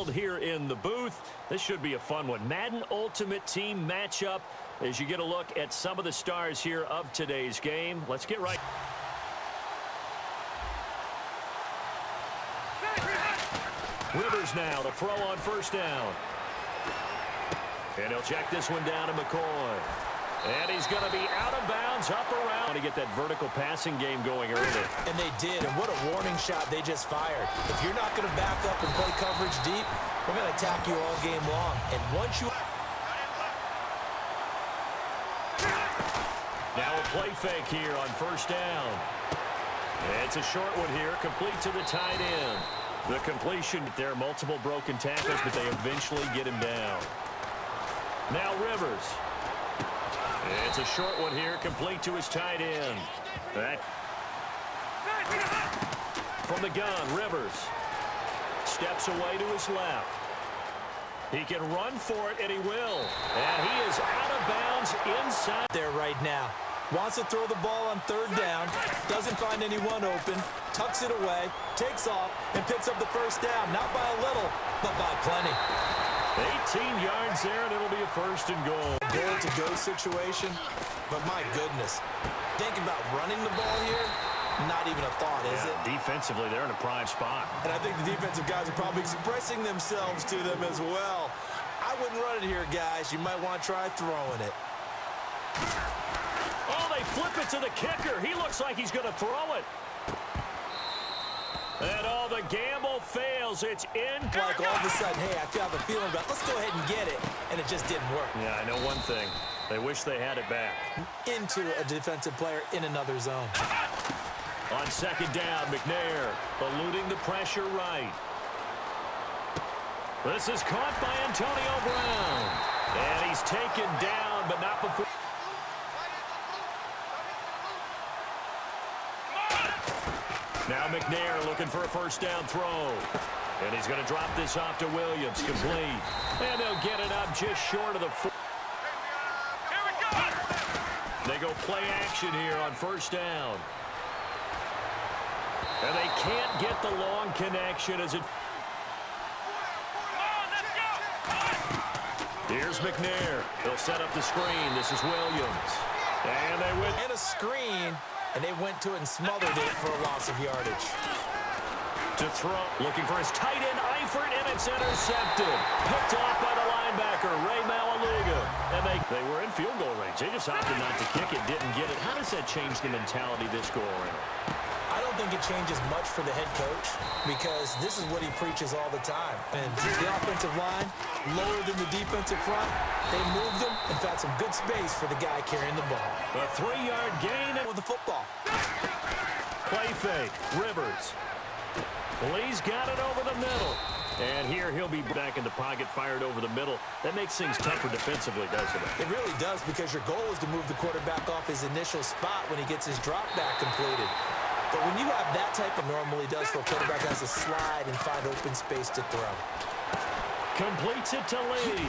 settled here in the booth. This should be a fun one. Madden Ultimate Team matchup as you get a look at some of the stars here of today's game. Let's get right. Rivers now to throw on first down. And he'll check this one down to McCoy. And he's going to be out of bounds, up around to get that vertical passing game going early. And they did, and what a warning shot they just fired. If you're not going to back up and play coverage deep, we're going to attack you all game long. And once you... Now a play fake here on first down. It's a short one here, complete to the tight end. The completion, there are multiple broken tackles, but they eventually get him down. Now Rivers. It's a short one here, complete to his tight end. That from the gun, Rivers steps away to his left. He can run for it, and he will. And he is out of bounds inside there right now. Wants to throw the ball on third down, doesn't find anyone open, tucks it away, takes off, and picks up the first down. Not by a little, but by plenty. 18 yards there, and it'll be a first and goal. Goal-to-go situation, but my goodness. Thinking about running the ball here, not even a thought, is it? Defensively, they're in a prime spot. And I think the defensive guys are probably expressing themselves to them as well. I wouldn't run it here, guys. You might want to try throwing it. Oh, they flip it to the kicker. He looks like he's going to throw it. And all the gamble fails. It's in. Like all of a sudden, hey, I have a feeling about, let's go ahead and get it. And it just didn't work. Yeah, I know one thing. They wish they had it back. Into a defensive player in another zone. On second down, McNair eluding the pressure right. This is caught by Antonio Brown. And he's taken down, but not before. Now McNair looking for a first down throw. And he's going to drop this off to Williams, complete. And they'll get it up just short of the... They go play action here on first down. And they can't get the long connection as it... Here's McNair. He'll set up the screen. This is Williams. And they went... And a screen... And they went to it and smothered it for a loss of yardage. To throw, looking for his tight end, Eifert, and it's intercepted. Picked off by the linebacker, Ray Malaluga. And they were in field goal range. They just opted not to kick it, didn't get it. How does that change the mentality this go around? I don't think it changes much for the head coach because this is what he preaches all the time. And the offensive line, lower than the defensive front, they moved him and found some good space for the guy carrying the ball. A 3-yard gain with the football. Play fake, Rivers. Lee's got it over the middle. And here he'll be back in the pocket, fired over the middle. That makes things tougher defensively, doesn't it? It really does because your goal is to move the quarterback off his initial spot when he gets his drop back completed. But when you have that type of normally does for a quarterback has to slide and find open space to throw. Completes it to Lee.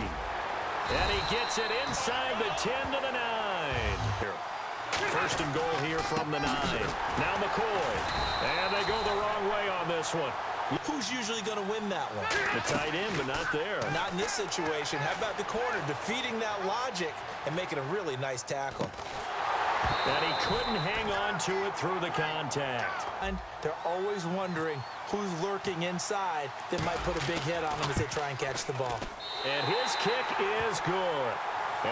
And he gets it inside the 10 to the 9. Here. First and goal here from the 9. Now McCoy. And they go the wrong way on this one. Who's usually going to win that one? The tight end, but not there. Not in this situation. How about the corner defeating that logic and making a really nice tackle? And he couldn't hang on to it through the contact. And they're always wondering who's lurking inside that might put a big hit on them as they try and catch the ball. And his kick is good.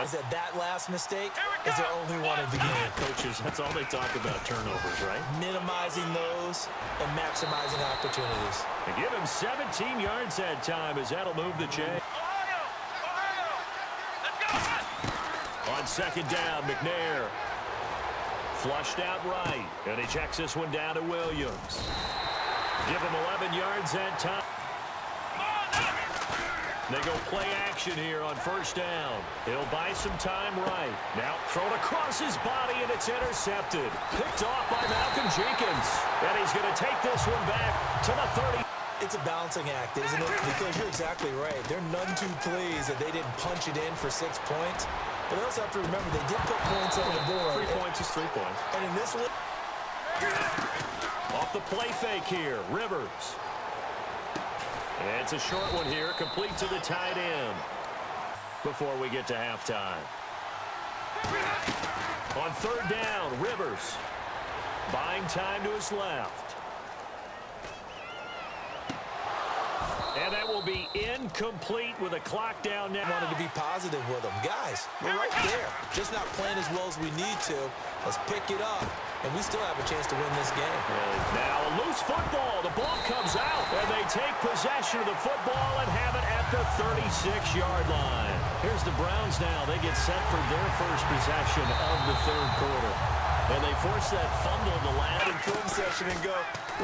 Is it that last mistake? Is there only one of the game? Coaches, that's all they talk about, turnovers, right? Minimizing those and maximizing opportunities. And give him 17 yards that time as that'll move the chain. On second down, McNair. Flushed out right. And he checks this one down to Williams. Give him 11 yards that time. They go play action here on first down. He'll buy some time right. Now thrown across his body, and it's intercepted. Picked off by Malcolm Jenkins. And he's going to take this one back to the 30. It's a balancing act, isn't it? Because you're exactly right. They're none too pleased that they didn't punch it in for 6 points. But they also have to remember they did put points on the board. 3 points is 3 points. And in this one... Off the play fake here, Rivers. And it's a short one here, complete to the tight end before we get to halftime. On third down, Rivers buying time to his left. And that will be incomplete with a clock down now. Wanted to be positive with them. Guys, we're right there. Just not playing as well as we need to. Let's pick it up. And we still have a chance to win this game. Now a loose football. The ball comes out. And they take possession of the football and have it at the 36-yard line. Here's the Browns now. They get set for their first possession of the third quarter. And they force that fumble to land in film session and go,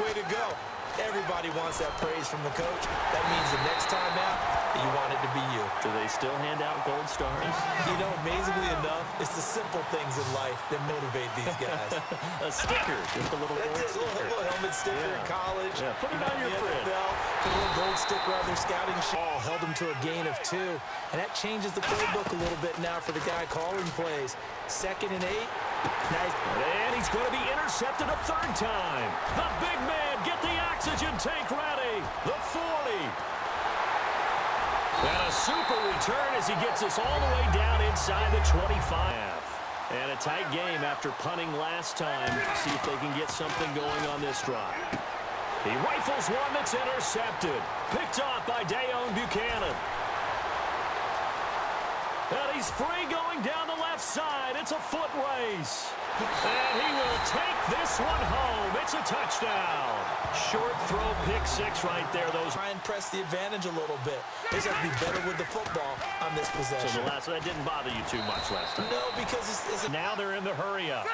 way to go. Everybody wants that praise from the coach. That means the next time out, you want it to be you. Do they still hand out gold stars? You know, amazingly enough, it's the simple things in life that motivate these guys. A sticker, just a little gold sticker. A little helmet sticker in college. Yeah, put it on your fridge. Put a little gold sticker on their scouting sheet. Held them to a gain of 2. And that changes the playbook a little bit now for the guy calling plays. 2nd and 8. Nice. And he's going to be intercepted a third time. The big man, get the oxygen tank ready. The 40. And a super return as he gets us all the way down inside the 25. And a tight game after punting last time. See if they can get something going on this drive. He rifles one that's intercepted. Picked off by Dayon Buchanan. And he's free going down the left side. It's a foot race. And he will take this one home. It's a touchdown. Short throw, pick 6 right there. Those try and press the advantage a little bit. They just have to be better with the football on this possession. So that didn't bother you too much last time? No, because it's now they're in the hurry up.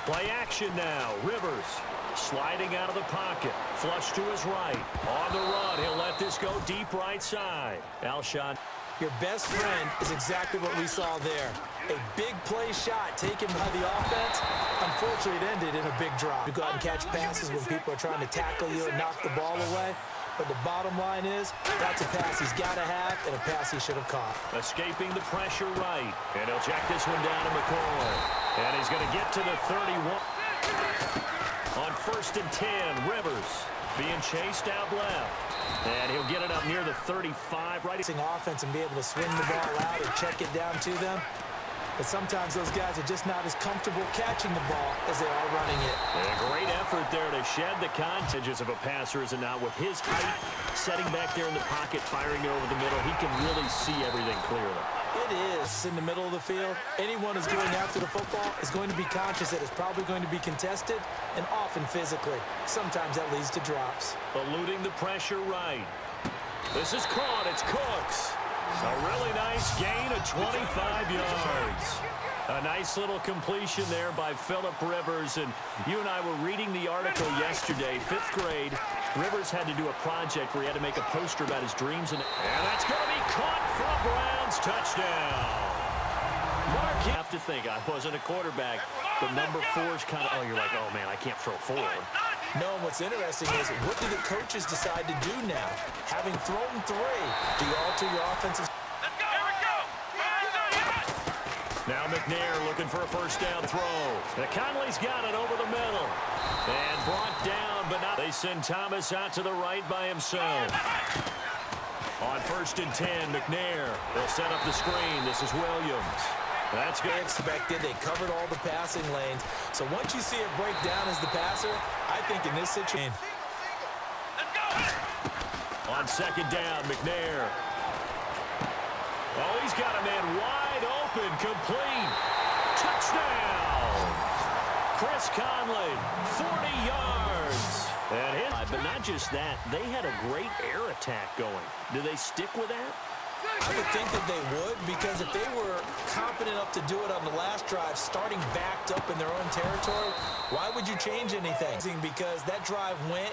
Play action now. Rivers sliding out of the pocket. Flush to his right. On the run. He'll let this go deep right side. Alshon. Your best friend is exactly what we saw there. A big play shot taken by the offense. Unfortunately, it ended in a big drop. You go out and catch passes when people are trying to tackle you and knock the ball away. But the bottom line is, that's a pass he's got to have and a pass he should have caught. Escaping the pressure right. And he'll check this one down to McCoy. And he's going to get to the 31. On 1st and 10, Rivers being chased out left. And he'll get it up near the 35. Right. Offense and be able to swing the ball out and check it down to them. But sometimes those guys are just not as comfortable catching the ball as they are running it. And a great effort there to shed the contagions of a passer, is it not? With his height, setting back there in the pocket, firing it over the middle, he can really see everything clearly. It is in the middle of the field. Anyone who's going after the football is going to be conscious that it's probably going to be contested, and often physically. Sometimes that leads to drops. Eluding the pressure right. This is caught. It's Cooks. A really nice gain of 25 yards. A nice little completion there by Phillip Rivers. And you and I were reading the article yesterday, 5th grade. Rivers had to do a project where he had to make a poster about his dreams. And that's going to be caught for a Browns touchdown. Mark, you have to think, I wasn't a quarterback, but number 4 is kind of, oh, you're like, oh, man, I can't throw 4. No, and what's interesting is, what do the coaches decide to do now? Having thrown 3, do you alter your offensive? Let's go! Here we go! Now McNair looking for a first down throw. Conley's got it over the middle. And brought down, but not. They send Thomas out to the right by himself. On 1st and 10, McNair. They'll set up the screen. This is Williams. That's good. They expected. They covered all the passing lanes. So once you see it break down as the passer, I think in this situation. On 2nd down, McNair. Oh, he's got a man wide open, complete. Touchdown! Chris Conley, 40 yards. But not just that, they had a great air attack going. Do they stick with that? I would think that they would, because if they were confident enough to do it on the last drive, starting backed up in their own territory, why would you change anything? Because that drive went,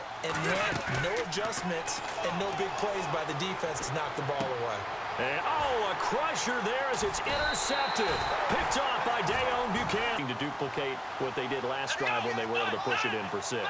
no adjustments, and no big plays by the defense to knock the ball away. And, a crusher there as it's intercepted. Picked off by Dayon Buchanan. To duplicate what they did last drive when they were able to push it in for 6.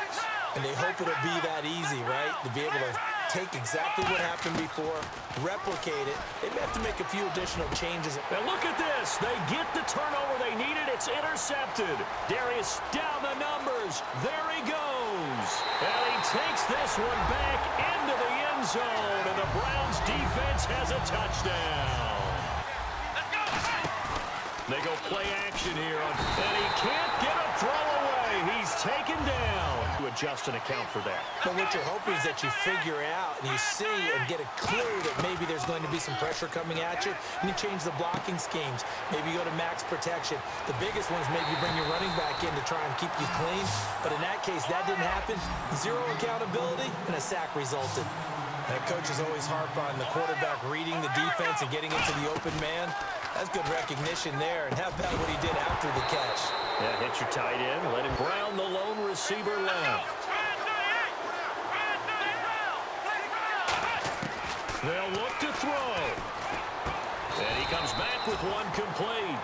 And they hope it'll be that easy, right? To be able to take exactly what happened before, replicate it. They may have to make a few additional changes. And look at this. They get the turnover they needed. It's intercepted. Darius down the numbers. There he goes. And he takes this one back into the end end zone, and the Browns defense has a touchdown. They go play action here, and he can't get a throw away. He's taken down. To adjust and account for that. But what you're hoping is that you figure out and you see and get a clue that maybe there's going to be some pressure coming at you, and you change the blocking schemes. Maybe you go to max protection. The biggest one is maybe you bring your running back in to try and keep you clean. But in that case, that didn't happen. Zero accountability, and a sack resulted. And coaches always harp on the quarterback reading the defense and getting into the open man. That's good recognition there. And how about what he did after the catch? Yeah, hit your tight end. Let him Brown, the lone receiver left. They'll look to throw. And he comes back with one complete.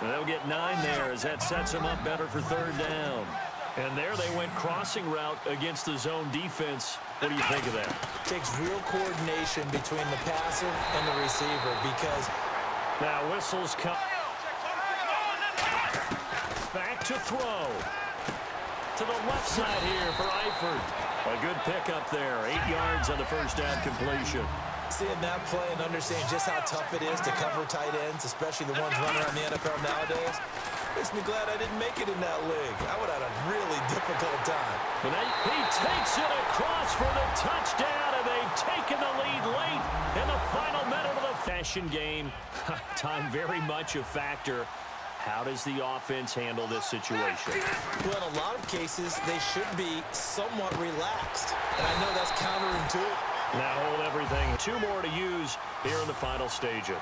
And they'll get 9 there as that sets him up better for third down. And there they went crossing route against the zone defense. What do you think of that? Takes real coordination between the passer and the receiver because now whistles come. Back to throw. To the left side here for Eifert. A good pickup there. 8 yards on the first down completion. Seeing that play and understanding just how tough it is to cover tight ends, especially the ones running around the NFL nowadays, makes me glad I didn't make it in that league. I would have had a really difficult time. But he takes it across for the touchdown, and they've taken the lead late in the final minute of the fashion game. Time very much a factor. How does the offense handle this situation? Well, in a lot of cases, they should be somewhat relaxed. And I know that's counterintuitive. Now hold everything. 2 more to use here in the final stages.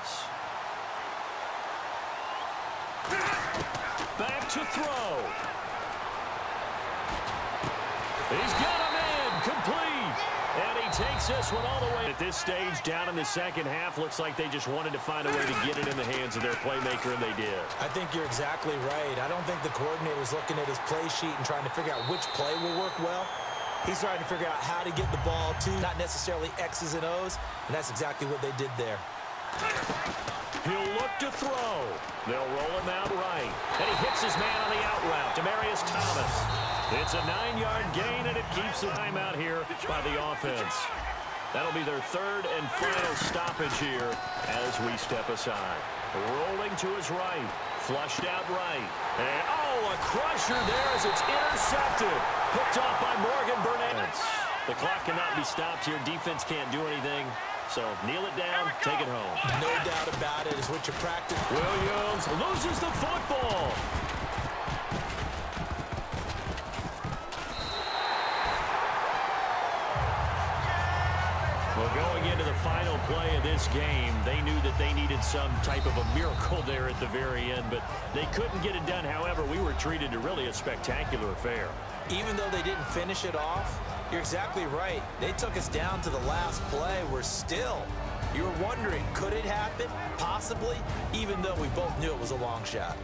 Back to throw. He's got him in. Complete. And he takes this one all the way. At this stage, down in the second half, looks like they just wanted to find a way to get it in the hands of their playmaker, and they did. I think you're exactly right. I don't think the coordinator's looking at his play sheet and trying to figure out which play will work well. He's trying to figure out how to get the ball to, not necessarily X's and O's, and that's exactly what they did there. He'll look to throw. They'll roll him out right. And he hits his man on the out route, Demaryius Thomas. It's a 9-yard gain, and it keeps the time out here by the offense. That'll be their 3rd and final stoppage here as we step aside. Rolling to his right. Flushed out right. And, oh, a crusher there as it's intercepted. Picked off by Morgan Burnett. The clock cannot be stopped here. Defense can't do anything. So kneel it down, take it home. No doubt about it. It's what you practice. Williams loses the football. Well, going into the final play of this game, they knew that they needed some type of a miracle there at the very end, but they couldn't get it done. However, we were treated to really a spectacular affair. Even though they didn't finish it off, you're exactly right. They took us down to the last play. We're still, you were wondering, could it happen? Possibly, even though we both knew it was a long shot.